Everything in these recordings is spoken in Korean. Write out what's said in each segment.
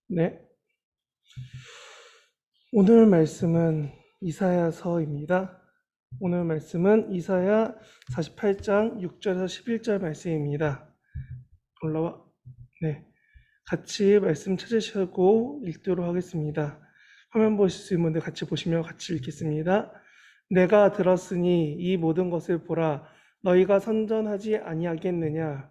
네, 오늘 말씀은 이사야서입니다. 오늘 말씀은 이사야 48장 6절에서 11절 말씀입니다. 올라와, 네, 같이 말씀 찾으시고 읽도록 하겠습니다. 화면 보실 수 있는 분들 같이 보시며 같이 읽겠습니다. 내가 들었으니 이 모든 것을 보라. 너희가 선전하지 아니하겠느냐?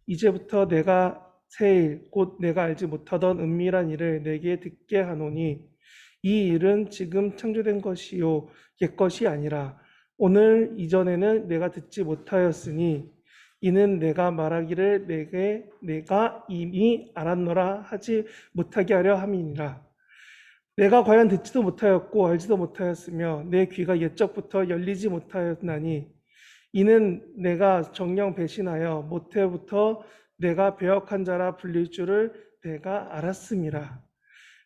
이제부터 내가 새 일, 곧 내가 알지 못하던 은밀한 일을 내게 듣게 하노니 이 일은 지금 창조된 것이요 옛것이 아니라 오늘 이전에는 내가 듣지 못하였으니 이는 내가 말하기를 내가 이미 알았노라 하지 못하게 하려 함이니라. 내가 과연 듣지도 못하였고 알지도 못하였으며 내 귀가 옛적부터 열리지 못하였나니 이는 내가 정녕 배신하여 모태부터 내가 배역한 자라 불릴 줄을 내가 알았음이라.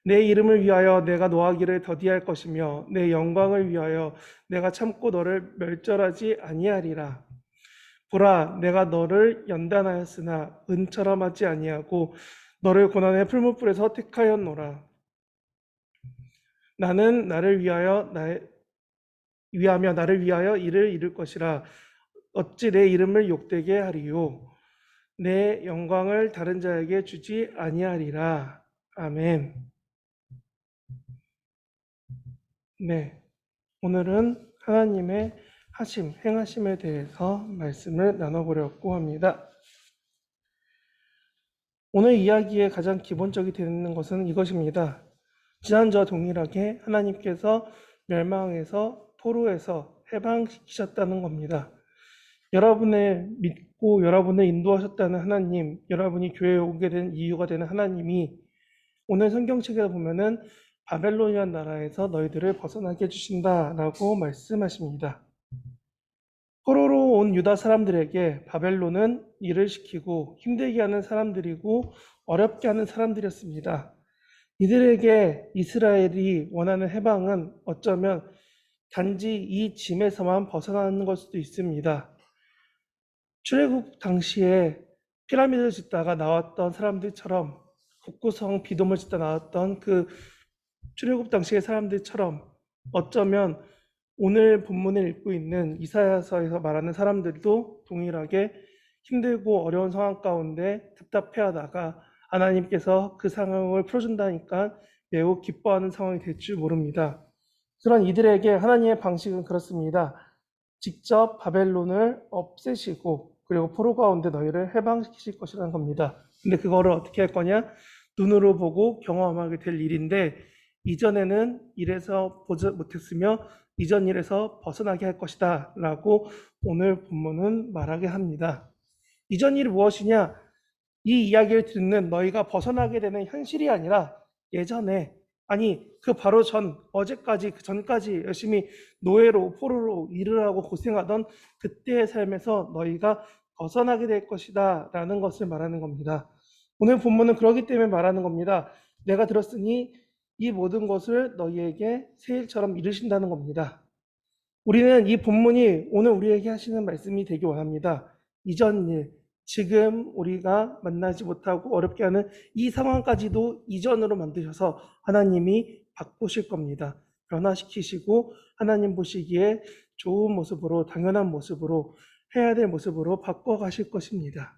내 이름을 위하여 내가 노하기를 더디할 것이며 내 영광을 위하여 내가 참고 너를 멸절하지 아니하리라. 보라, 내가 너를 연단하였으나 은처럼 하지 아니하고 너를 고난의 풀무불에서 택하였노라. 나는 위하며 나를 위하여 이를 이룰 것이라. 어찌 내 이름을 욕되게 하리요? 내 영광을 다른 자에게 주지 아니하리라. 아멘. 네, 오늘은 하나님의 행하심에 대해서 말씀을 나눠보려고 합니다. 오늘 이야기의 가장 기본적이 되는 것은 이것입니다. 지난주와 동일하게 하나님께서 멸망에서 포로에서 해방시키셨다는 겁니다. 여러분을 믿고 여러분을 인도하셨다는 하나님, 여러분이 교회에 오게 된 이유가 되는 하나님이 오늘 성경책에 보면은 바벨론이라는 나라에서 너희들을 벗어나게 해주신다라고 말씀하십니다. 포로로 온 유다 사람들에게 바벨론은 일을 시키고 힘들게 하는 사람들이고 어렵게 하는 사람들이었습니다. 이들에게 이스라엘이 원하는 해방은 어쩌면 단지 이 짐에서만 벗어나는 걸 수도 있습니다. 출애굽 당시에 피라미드를 짓다가 나왔던 사람들처럼 북구성 비돔을 짓다 나왔던 그 출애굽 당시의 사람들처럼 어쩌면 오늘 본문을 읽고 있는 이사야서에서 말하는 사람들도 동일하게 힘들고 어려운 상황 가운데 답답해하다가 하나님께서 그 상황을 풀어준다니까 매우 기뻐하는 상황이 될 줄 모릅니다. 그런 이들에게 하나님의 방식은 그렇습니다. 직접 바벨론을 없애시고 그리고 포로 가운데 너희를 해방시키실 것이라는 겁니다. 근데 그거를 어떻게 할 거냐? 눈으로 보고 경험하게 될 일인데 이전에는 이래서 보지 못했으며 이전 일에서 벗어나게 할 것이다 라고 오늘 본문은 말하게 합니다. 이전 일이 무엇이냐? 이 이야기를 듣는 너희가 벗어나게 되는 현실이 아니라 예전에 그 바로 어제까지 그 전까지 열심히 노예로 포로로 일을 하고 고생하던 그때의 삶에서 너희가 벗어나게 될 것이다 라는 것을 말하는 겁니다. 오늘 본문은 그러기 때문에 말하는 겁니다. 내가 들었으니 이 모든 것을 너희에게 새 일처럼 이루신다는 겁니다. 우리는 이 본문이 오늘 우리에게 하시는 말씀이 되기 원합니다. 이전 일, 지금 우리가 만나지 못하고 어렵게 하는 이 상황까지도 이전으로 만드셔서 하나님이 바꾸실 겁니다. 변화시키시고 하나님 보시기에 좋은 모습으로, 당연한 모습으로, 해야 될 모습으로 바꿔가실 것입니다.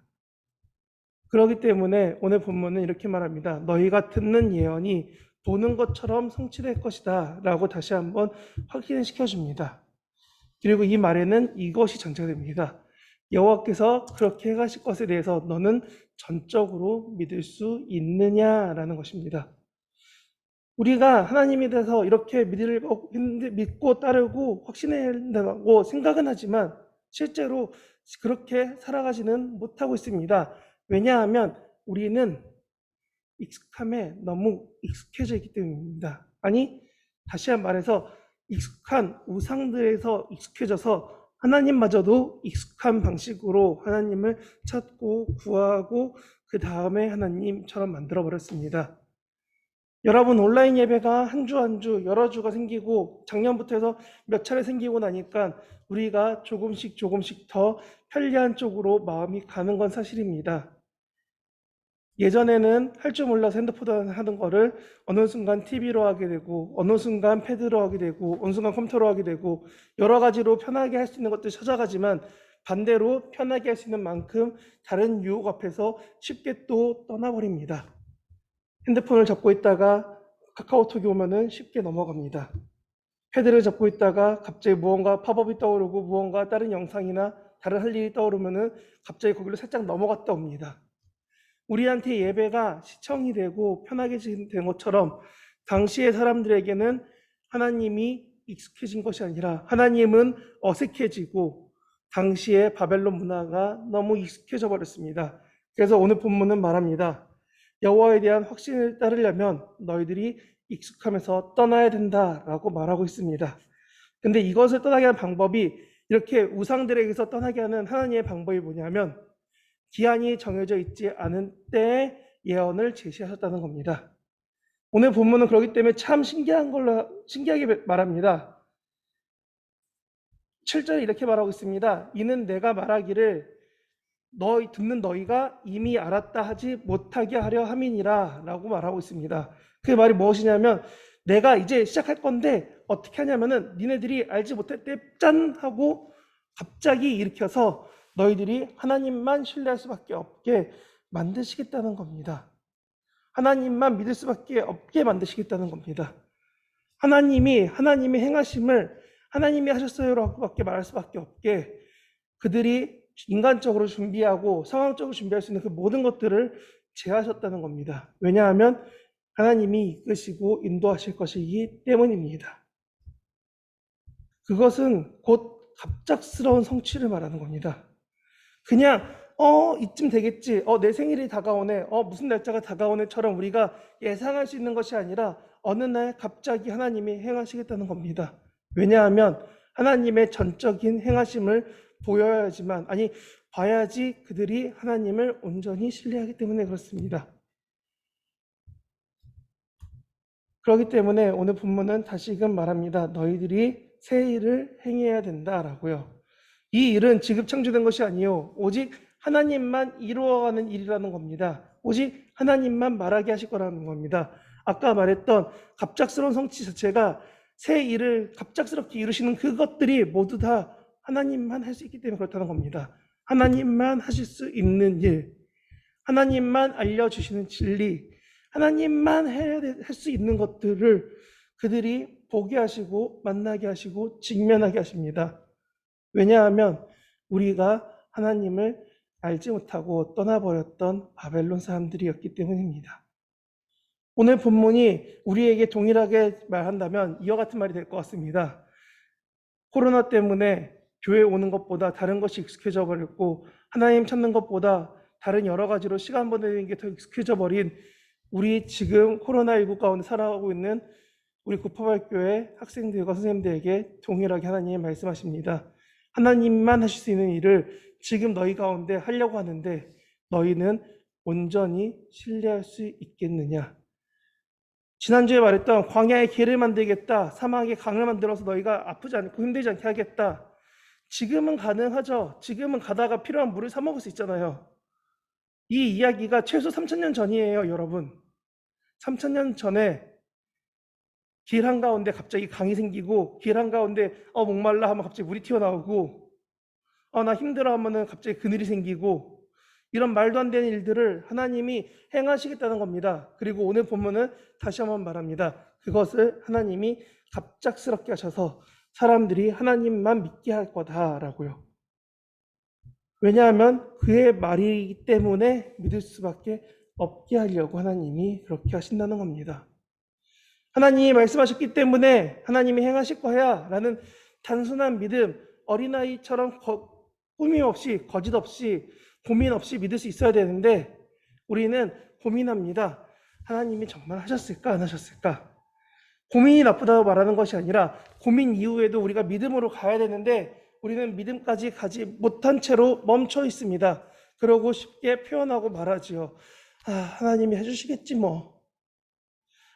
그렇기 때문에 오늘 본문은 이렇게 말합니다. 너희가 듣는 예언이 보는 것처럼 성취될 것이다 라고 다시 한번 확인시켜 줍니다. 그리고 이 말에는 이것이 전제됩니다. 여호와께서 그렇게 해가실 것에 대해서 너는 전적으로 믿을 수 있느냐라는 것입니다. 우리가 하나님에 대해서 이렇게 믿고 따르고 확신해야 한다고 생각은 하지만 실제로 그렇게 살아가지는 못하고 있습니다. 왜냐하면 우리는 익숙함에 너무 익숙해져 있기 때문입니다. 다시 한 말해서 익숙한 우상들에서 익숙해져서 하나님마저도 익숙한 방식으로 하나님을 찾고 구하고 그 다음에 하나님처럼 만들어버렸습니다. 여러분 온라인 예배가 한 주 한 주 여러 주가 생기고 작년부터 해서 몇 차례 생기고 나니까 우리가 조금씩 더 편리한 쪽으로 마음이 가는 건 사실입니다. 예전에는 할 줄 몰라서 핸드폰 하는 거를 어느 순간 TV로 하게 되고, 어느 순간 패드로 하게 되고, 어느 순간 컴퓨터로 하게 되고, 여러 가지로 편하게 할 수 있는 것들 찾아가지만, 반대로 편하게 할 수 있는 만큼 다른 유혹 앞에서 쉽게 또 떠나버립니다. 핸드폰을 잡고 있다가 카카오톡이 오면은 쉽게 넘어갑니다. 패드를 잡고 있다가 갑자기 무언가 팝업이 떠오르고 무언가 다른 영상이나 다른 할 일이 떠오르면은 갑자기 거기로 살짝 넘어갔다 옵니다. 우리한테 예배가 시청이 되고 편하게 된 것처럼 당시의 사람들에게는 하나님이 익숙해진 것이 아니라 하나님은 어색해지고 당시의 바벨론 문화가 너무 익숙해져 버렸습니다. 그래서 오늘 본문은 말합니다. 여호와에 대한 확신을 따르려면 너희들이 익숙함에서 떠나야 된다라고 말하고 있습니다. 근데 이것을 떠나게 하는 방법이 이렇게 우상들에게서 떠나게 하는 하나님의 방법이 뭐냐면 기한이 정해져 있지 않은 때에 예언을 제시하셨다는 겁니다. 오늘 본문은 그렇기 때문에 참 신기하게 말합니다. 7절에 이렇게 말하고 있습니다. 이는 내가 말하기를 듣는 너희가 이미 알았다 하지 못하게 하려 함이니라 라고 말하고 있습니다. 그 말이 무엇이냐면 내가 이제 시작할 건데 어떻게 하냐면은 니네들이 알지 못할 때 짠 하고 갑자기 일으켜서 너희들이 하나님만 신뢰할 수밖에 없게 만드시겠다는 겁니다. 하나님만 믿을 수밖에 없게 만드시겠다는 겁니다. 하나님의 행하심을 하나님이 하셨어요라고밖에 말할 수밖에 없게 그들이 인간적으로 준비하고 상황적으로 준비할 수 있는 그 모든 것들을 제하셨다는 겁니다. 왜냐하면 하나님이 이끄시고 인도하실 것이기 때문입니다. 그것은 곧 갑작스러운 성취를 말하는 겁니다. 그냥 이쯤 되겠지, 내 생일이 다가오네, 무슨 날짜가 다가오네처럼 우리가 예상할 수 있는 것이 아니라 어느 날 갑자기 하나님이 행하시겠다는 겁니다. 왜냐하면 하나님의 전적인 행하심을 보여야지만, 아니 봐야지 그들이 하나님을 온전히 신뢰하기 때문에 그렇습니다. 그렇기 때문에 오늘 본문은 다시금 말합니다. 너희들이 새 일을 행해야 된다라고요. 이 일은 지금 창조된 것이 아니요 오직 하나님만 이루어가는 일이라는 겁니다. 오직 하나님만 말하게 하실 거라는 겁니다. 아까 말했던 갑작스러운 성취 자체가 새 일을 갑작스럽게 이루시는 그것들이 모두 다 하나님만 할 수 있기 때문에 그렇다는 겁니다. 하나님만 하실 수 있는 일, 하나님만 알려주시는 진리, 하나님만 할 수 있는 것들을 그들이 보게 하시고 만나게 하시고 직면하게 하십니다. 왜냐하면 우리가 하나님을 알지 못하고 떠나버렸던 바벨론 사람들이었기 때문입니다. 오늘 본문이 우리에게 동일하게 말한다면 이와 같은 말이 될 것 같습니다. 코로나 때문에 교회 오는 것보다 다른 것이 익숙해져 버렸고 하나님 찾는 것보다 다른 여러 가지로 시간 보내는 게 더 익숙해져 버린 우리 지금 코로나19 가운데 살아가고 있는 우리 구파발교회 학생들과 선생님들에게 동일하게 하나님이 말씀하십니다. 하나님만 하실 수 있는 일을 지금 너희 가운데 하려고 하는데 너희는 온전히 신뢰할 수 있겠느냐? 지난주에 말했던 광야에 길을 만들겠다, 사막에 강을 만들어서 너희가 아프지 않고 힘들지 않게 하겠다. 지금은 가능하죠. 지금은 가다가 필요한 물을 사 먹을 수 있잖아요. 이 이야기가 최소 3,000년 전이에요, 여러분. 3,000년 전에 길 한가운데 갑자기 강이 생기고 길 한가운데 목말라 하면 갑자기 물이 튀어나오고 나 힘들어 하면은 갑자기 그늘이 생기고 이런 말도 안 되는 일들을 하나님이 행하시겠다는 겁니다. 그리고 오늘 본문은 다시 한번 말합니다. 그것을 하나님이 갑작스럽게 하셔서 사람들이 하나님만 믿게 할 거다라고요. 왜냐하면 그의 말이기 때문에 믿을 수밖에 없게 하려고 하나님이 그렇게 하신다는 겁니다. 하나님이 말씀하셨기 때문에 하나님이 행하실 거야 라는 단순한 믿음, 어린아이처럼 꾸밈 없이 거짓 없이 고민 없이 믿을 수 있어야 되는데 우리는 고민합니다. 하나님이 정말 하셨을까 안 하셨을까? 고민이 나쁘다고 말하는 것이 아니라 고민 이후에도 우리가 믿음으로 가야 되는데 우리는 믿음까지 가지 못한 채로 멈춰 있습니다. 그러고 쉽게 표현하고 말하지요. 하나님이 해주시겠지 뭐.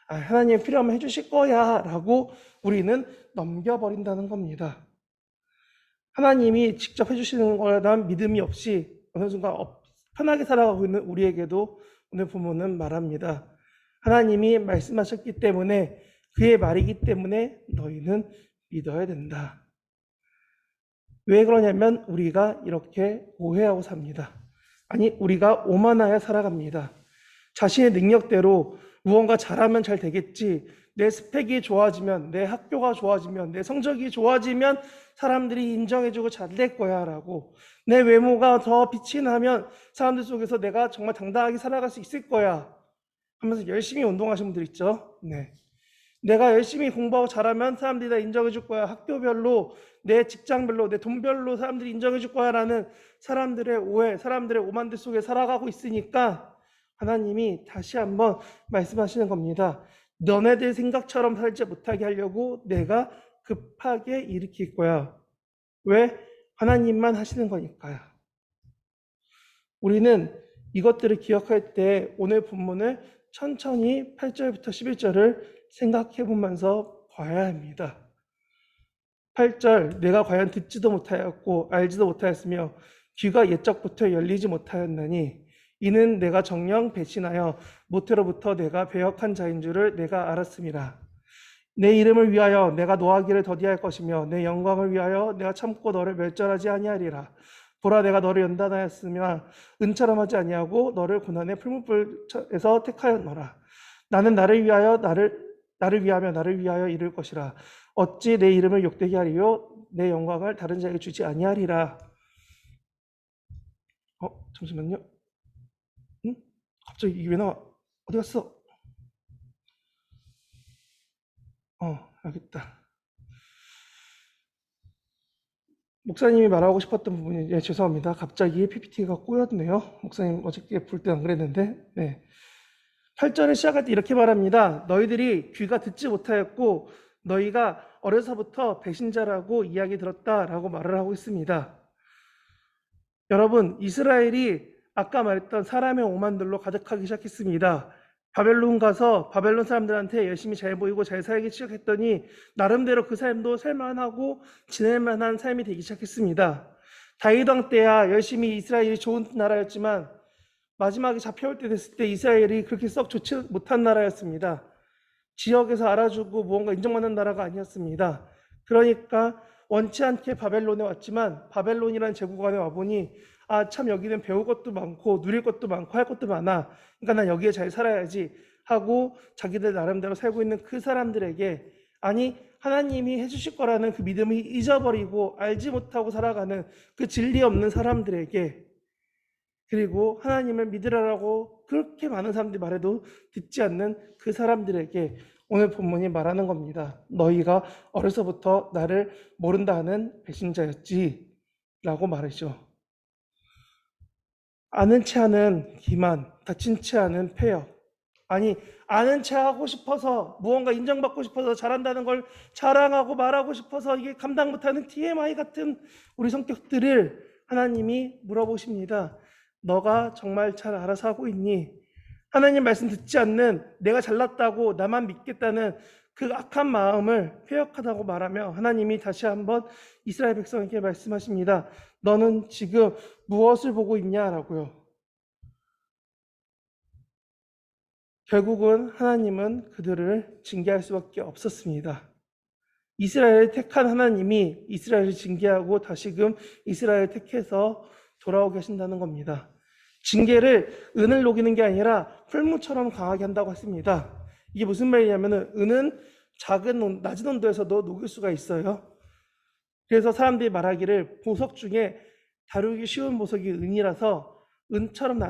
하나님 필요하면 해주실 거야 라고 우리는 넘겨버린다는 겁니다. 하나님이 직접 해주시는 거에 대한 믿음이 없이 어느 순간 편하게 살아가고 있는 우리에게도 오늘 본문은 말합니다. 하나님이 말씀하셨기 때문에, 그의 말이기 때문에 너희는 믿어야 된다. 왜 그러냐면 우리가 이렇게 오해하고 삽니다. 아니, 우리가 오만하여 살아갑니다. 자신의 능력대로 무언가 잘하면 잘 되겠지, 내 스펙이 좋아지면, 내 학교가 좋아지면, 내 성적이 좋아지면 사람들이 인정해주고 잘 될 거야 라고, 내 외모가 더 빛이 나면 사람들 속에서 내가 정말 당당하게 살아갈 수 있을 거야 하면서 열심히 운동하신 분들 있죠. 네. 내가 열심히 공부하고 잘하면 사람들이 다 인정해 줄 거야. 학교별로, 내 직장별로, 내 돈별로 사람들이 인정해 줄 거야 라는 사람들의 오해, 사람들의 오만들 속에 살아가고 있으니까 하나님이 다시 한번 말씀하시는 겁니다. 너네들 생각처럼 살지 못하게 하려고 내가 급하게 일으킬 거야. 왜? 하나님만 하시는 거니까요. 우리는 이것들을 기억할 때 오늘 본문을 천천히 8절부터 11절을 생각해 보면서 봐야 합니다. 8절, 내가 과연 듣지도 못하였고 알지도 못하였으며 귀가 옛적부터 열리지 못하였나니 이는 내가 정녕 배신하여 모태로부터 내가 배역한 자인 줄을 내가 알았음이라. 내 이름을 위하여 내가 노하기를 더디할 것이며 내 영광을 위하여 내가 참고 너를 멸절하지 아니하리라. 보라, 내가 너를 연단하였으며 은처럼 하지 아니하고 너를 고난의 풀무불에서 택하였노라. 나는 나를 위하며 나를 위하여 이룰 것이라. 어찌 내 이름을 욕되게 하리요 내 영광을 다른 자에게 주지 아니하리라. 잠시만요. 응? 갑자기 이게 왜 나와? 어디 갔어? 여기 있다. 목사님이 말하고 싶었던 부분이, 죄송합니다. 갑자기 PPT가 꼬였네요. 목사님 어저께 볼 때 안 그랬는데, 네. 8절을 시작할 때 이렇게 말합니다. 너희들이 귀가 듣지 못하였고 너희가 어려서부터 배신자라고 이야기 들었다라고 말을 하고 있습니다. 여러분, 이스라엘이 아까 말했던 사람의 오만들로 가득하기 시작했습니다. 바벨론 가서 바벨론 사람들한테 열심히 잘 보이고 잘 살기 시작했더니 나름대로 그 삶도 살만하고 지낼만한 삶이 되기 시작했습니다. 다윗 왕 때야 열심히 이스라엘이 좋은 나라였지만 마지막에 잡혀올 때 됐을 때 이스라엘이 그렇게 썩 좋지 못한 나라였습니다. 지역에서 알아주고 무언가 인정받는 나라가 아니었습니다. 그러니까 원치 않게 바벨론에 왔지만 바벨론이라는 제국 안에 와보니 참 여기는 배울 것도 많고 누릴 것도 많고 할 것도 많아. 그러니까 난 여기에 잘 살아야지 하고 자기들 나름대로 살고 있는 그 사람들에게, 아니 하나님이 해주실 거라는 그 믿음을 잊어버리고 알지 못하고 살아가는 그 진리 없는 사람들에게, 그리고 하나님을 믿으라고 그렇게 많은 사람들이 말해도 듣지 않는 그 사람들에게 오늘 본문이 말하는 겁니다. 너희가 어려서부터 나를 모른다 하는 배신자였지 라고 말이죠. 아는 체 하는 기만, 다친 체 하는 폐역. 아니, 아는 체 하고 싶어서, 무언가 인정받고 싶어서 잘한다는 걸 자랑하고 말하고 싶어서 이게 감당 못하는 TMI 같은 우리 성격들을 하나님이 물어보십니다. 너가 정말 잘 알아서 하고 있니? 하나님 말씀 듣지 않는, 내가 잘났다고 나만 믿겠다는 그 악한 마음을 폐역하다고 말하며 하나님이 다시 한번 이스라엘 백성에게 말씀하십니다. 너는 지금 무엇을 보고 있냐라고요. 결국은 하나님은 그들을 징계할 수밖에 없었습니다. 이스라엘을 택한 하나님이 이스라엘을 징계하고 다시금 이스라엘을 택해서 돌아오게 하신다는 겁니다. 징계를 은을 녹이는 게 아니라 풀무처럼 강하게 한다고 했습니다. 이게 무슨 말이냐면 은은 낮은 온도에서도 녹일 수가 있어요. 그래서 사람들이 말하기를 보석 중에 다루기 쉬운 보석이 은이라서 은처럼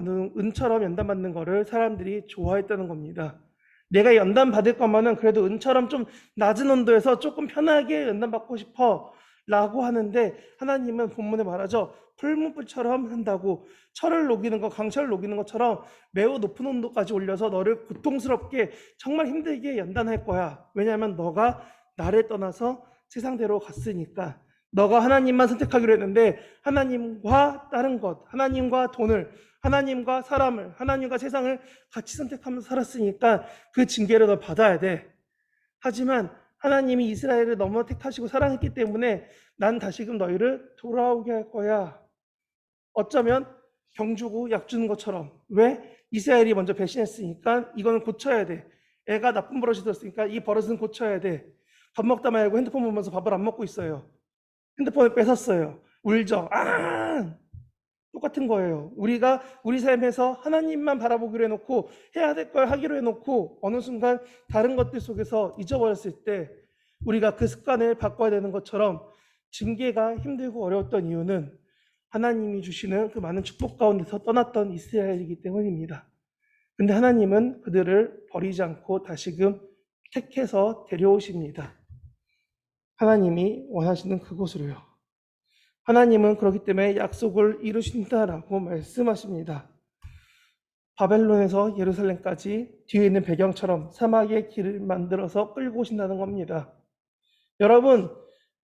연단받는 거를 사람들이 좋아했다는 겁니다. 내가 연단받을 거면은 그래도 은처럼 좀 낮은 온도에서 조금 편하게 연단받고 싶어 라고 하는데, 하나님은 본문에 말하죠. 풀무불처럼 한다고, 철을 녹이는 거, 강철을 녹이는 것처럼 매우 높은 온도까지 올려서 너를 고통스럽게 정말 힘들게 연단할 거야. 왜냐하면 너가 나를 떠나서 세상대로 갔으니까. 너가 하나님만 선택하기로 했는데 하나님과 다른 것, 하나님과 돈을, 하나님과 사람을, 하나님과 세상을 같이 선택하면서 살았으니까 그 징계를 너 받아야 돼. 하지만 하나님이 이스라엘을 너무 택하시고 사랑했기 때문에 난 다시금 너희를 돌아오게 할 거야. 어쩌면 병 주고 약 주는 것처럼. 왜? 이스라엘이 먼저 배신했으니까 이거는 고쳐야 돼. 애가 나쁜 버릇이 들었으니까 이 버릇은 고쳐야 돼. 밥 먹다 말고 핸드폰 보면서 밥을 안 먹고 있어요. 핸드폰을 뺏었어요. 울죠. 똑같은 거예요. 우리가 우리 삶에서 하나님만 바라보기로 해놓고 해야 될 걸 하기로 해놓고 어느 순간 다른 것들 속에서 잊어버렸을 때 우리가 그 습관을 바꿔야 되는 것처럼 징계가 힘들고 어려웠던 이유는 하나님이 주시는 그 많은 축복 가운데서 떠났던 이스라엘이기 때문입니다. 근데 하나님은 그들을 버리지 않고 다시금 택해서 데려오십니다. 하나님이 원하시는 그곳으로요. 하나님은 그렇기 때문에 약속을 이루신다라고 말씀하십니다. 바벨론에서 예루살렘까지 뒤에 있는 배경처럼 사막의 길을 만들어서 끌고 오신다는 겁니다. 여러분,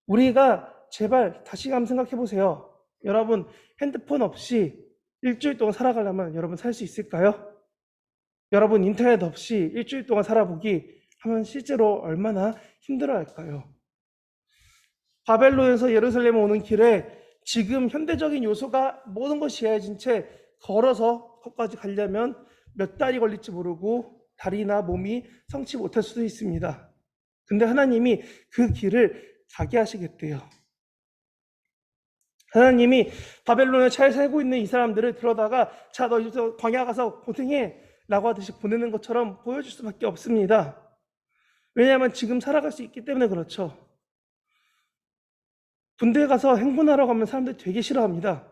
우리가 제발 다시 한번 생각해 보세요. 여러분, 핸드폰 없이 일주일 동안 살아가려면 여러분 살 수 있을까요? 여러분, 인터넷 없이 일주일 동안 살아보기 하면 실제로 얼마나 힘들어 할까요? 바벨론에서 예루살렘 오는 길에 지금 현대적인 요소가 모든 것이 이어진 채 걸어서 거기까지 가려면 몇 달이 걸릴지 모르고 다리나 몸이 성치 못할 수도 있습니다. 근데 하나님이 그 길을 가게 하시겠대요. 하나님이 바벨론에 잘 살고 있는 이 사람들을 들어다가 자, 너 이제 광야 가서 고생해 라고 하듯이 보내는 것처럼 보여줄 수밖에 없습니다. 왜냐하면 지금 살아갈 수 있기 때문에 그렇죠. 군대에 가서 행군하라고 하면 사람들이 되게 싫어합니다.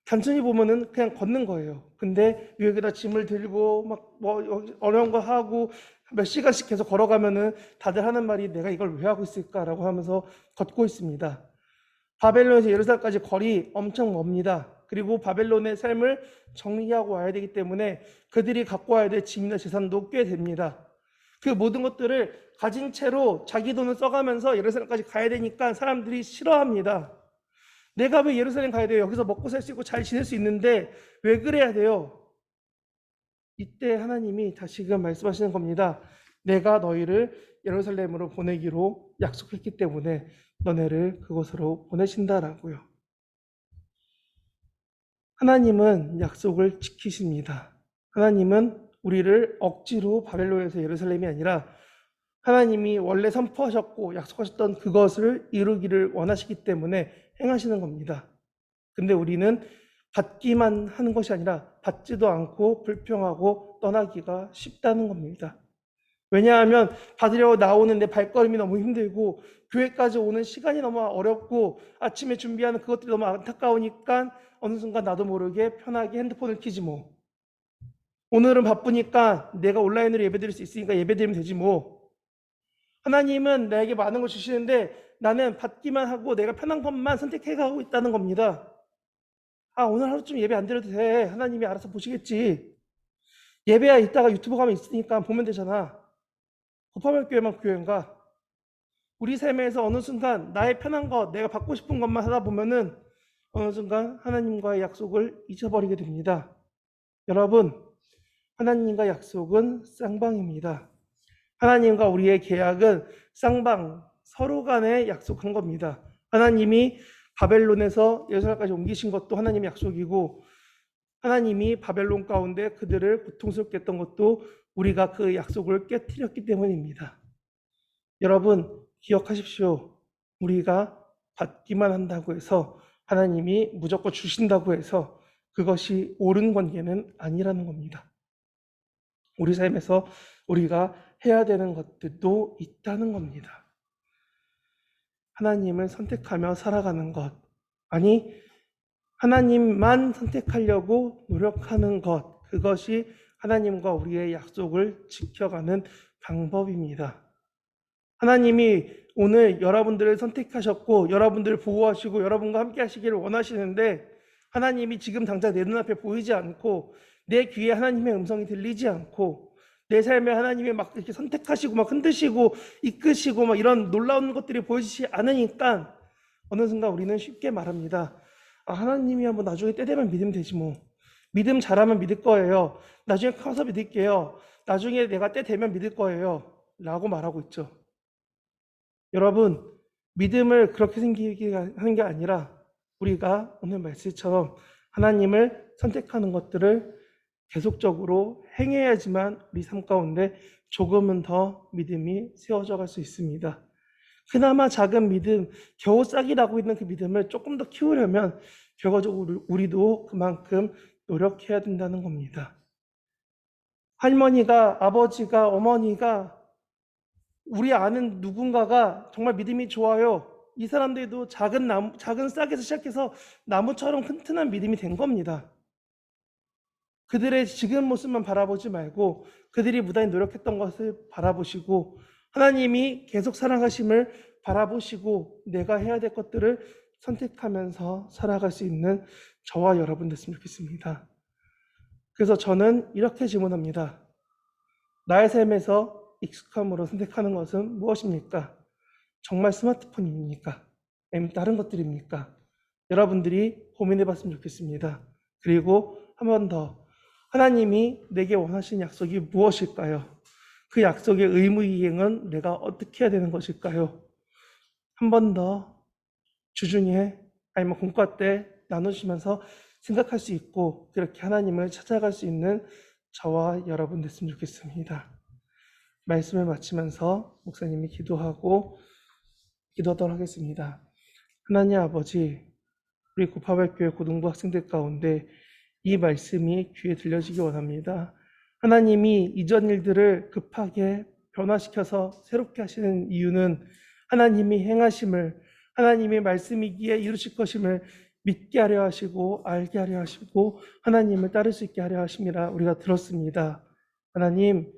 단순히 보면은 그냥 걷는 거예요. 근데 여기다 짐을 들고 막 뭐 어려운 거 하고 몇 시간씩 계속 걸어가면은 다들 하는 말이 내가 이걸 왜 하고 있을까라고 하면서 걷고 있습니다. 바벨론에서 예루살렘까지 거리 엄청 멉니다. 그리고 바벨론의 삶을 정리하고 와야 되기 때문에 그들이 갖고 와야 될 짐이나 재산도 꽤 됩니다. 그 모든 것들을 가진 채로 자기 돈을 써가면서 예루살렘까지 가야 되니까 사람들이 싫어합니다. 내가 왜 예루살렘 가야 돼요? 여기서 먹고 살 수 있고 잘 지낼 수 있는데 왜 그래야 돼요? 이때 하나님이 다시금 말씀하시는 겁니다. 내가 너희를 예루살렘으로 보내기로 약속했기 때문에 너네를 그곳으로 보내신다라고요. 하나님은 약속을 지키십니다. 하나님은 우리를 억지로 바벨론에서 예루살렘이 아니라 하나님이 원래 선포하셨고 약속하셨던 그것을 이루기를 원하시기 때문에 행하시는 겁니다. 근데 우리는 받기만 하는 것이 아니라 받지도 않고 불평하고 떠나기가 쉽다는 겁니다. 왜냐하면 받으려고 나오는 내 발걸음이 너무 힘들고 교회까지 오는 시간이 너무 어렵고 아침에 준비하는 그것들이 너무 안타까우니까 어느 순간 나도 모르게 편하게 핸드폰을 켜지 뭐. 오늘은 바쁘니까 내가 온라인으로 예배드릴 수 있으니까 예배드리면 되지 뭐. 하나님은 나에게 많은 걸 주시는데 나는 받기만 하고 내가 편한 것만 선택해 가고 있다는 겁니다. 오늘 하루쯤 예배 안 드려도 돼. 하나님이 알아서 보시겠지. 예배야 이따가 유튜브 가면 있으니까 보면 되잖아. 고파면 교회만 교회인가? 우리 삶에서 어느 순간 나의 편한 것, 내가 받고 싶은 것만 하다 보면은 어느 순간 하나님과의 약속을 잊어버리게 됩니다. 여러분, 하나님과 약속은 쌍방입니다. 하나님과 우리의 계약은 쌍방, 서로 간에 약속한 겁니다. 하나님이 바벨론에서 예루살렘까지 옮기신 것도 하나님의 약속이고 하나님이 바벨론 가운데 그들을 고통스럽게 했던 것도 우리가 그 약속을 깨뜨렸기 때문입니다. 여러분 기억하십시오. 우리가 받기만 한다고 해서 하나님이 무조건 주신다고 해서 그것이 옳은 관계는 아니라는 겁니다. 우리 삶에서 우리가 해야 되는 것들도 있다는 겁니다. 하나님을 선택하며 살아가는 것, 아니 하나님만 선택하려고 노력하는 것, 그것이 하나님과 우리의 약속을 지켜가는 방법입니다. 하나님이 오늘 여러분들을 선택하셨고 여러분들을 보호하시고 여러분과 함께 하시기를 원하시는데 하나님이 지금 당장 내 눈앞에 보이지 않고 내 귀에 하나님의 음성이 들리지 않고 내 삶에 하나님이 막 이렇게 선택하시고 막 흔드시고 이끄시고 막 이런 놀라운 것들이 보이지 않으니까 어느 순간 우리는 쉽게 말합니다. 하나님이야 뭐 나중에 때 되면 믿으면 되지 뭐. 믿음 잘하면 믿을 거예요. 나중에 커서 믿을게요. 나중에 내가 때 되면 믿을 거예요. 라고 말하고 있죠. 여러분, 믿음을 그렇게 생기게 하는 게 아니라 우리가 오늘 말씀처럼 하나님을 선택하는 것들을 계속적으로 행해야지만 우리 삶 가운데 조금은 더 믿음이 세워져 갈 수 있습니다. 그나마 작은 믿음, 겨우 싹이 나고 있는 그 믿음을 조금 더 키우려면 결과적으로 우리도 그만큼 노력해야 된다는 겁니다. 할머니가, 아버지가, 어머니가, 우리 아는 누군가가 정말 믿음이 좋아요. 이 사람들도 작은 싹에서 시작해서 나무처럼 튼튼한 믿음이 된 겁니다. 그들의 지금 모습만 바라보지 말고 그들이 무단히 노력했던 것을 바라보시고 하나님이 계속 사랑하심을 바라보시고 내가 해야 될 것들을 선택하면서 살아갈 수 있는 저와 여러분 됐으면 좋겠습니다. 그래서 저는 이렇게 질문합니다. 나의 삶에서 익숙함으로 선택하는 것은 무엇입니까? 정말 스마트폰입니까? 아니면 다른 것들입니까? 여러분들이 고민해 봤으면 좋겠습니다. 그리고 한 번 더, 하나님이 내게 원하시는 약속이 무엇일까요? 그 약속의 의무 이행은 내가 어떻게 해야 되는 것일까요? 한 번 더 주중에 아니면 공과 때 나누시면서 생각할 수 있고 그렇게 하나님을 찾아갈 수 있는 저와 여러분 됐으면 좋겠습니다. 말씀을 마치면서 목사님이 기도하도록 하겠습니다. 하나님 아버지, 우리 구파발교회 고등부 학생들 가운데 이 말씀이 귀에 들려지기 원합니다. 하나님이 이전 일들을 급하게 변화시켜서 새롭게 하시는 이유는 하나님이 행하심을, 하나님의 말씀이기에 이루실 것임을 믿게 하려 하시고 알게 하려 하시고 하나님을 따를 수 있게 하려 하심이라 우리가 들었습니다. 하나님,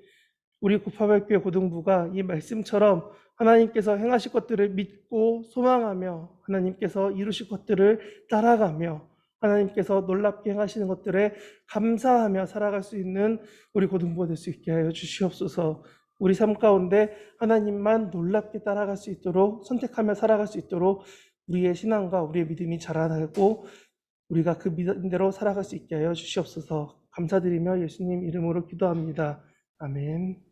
우리 구파발교회 고등부가 이 말씀처럼 하나님께서 행하실 것들을 믿고 소망하며 하나님께서 이루실 것들을 따라가며 하나님께서 놀랍게 행하시는 것들에 감사하며 살아갈 수 있는 우리 고등부가 될 수 있게 하여 주시옵소서. 우리 삶 가운데 하나님만 놀랍게 따라갈 수 있도록 선택하며 살아갈 수 있도록 우리의 신앙과 우리의 믿음이 자라나고 우리가 그 믿음대로 살아갈 수 있게 하여 주시옵소서. 감사드리며 예수님 이름으로 기도합니다. 아멘.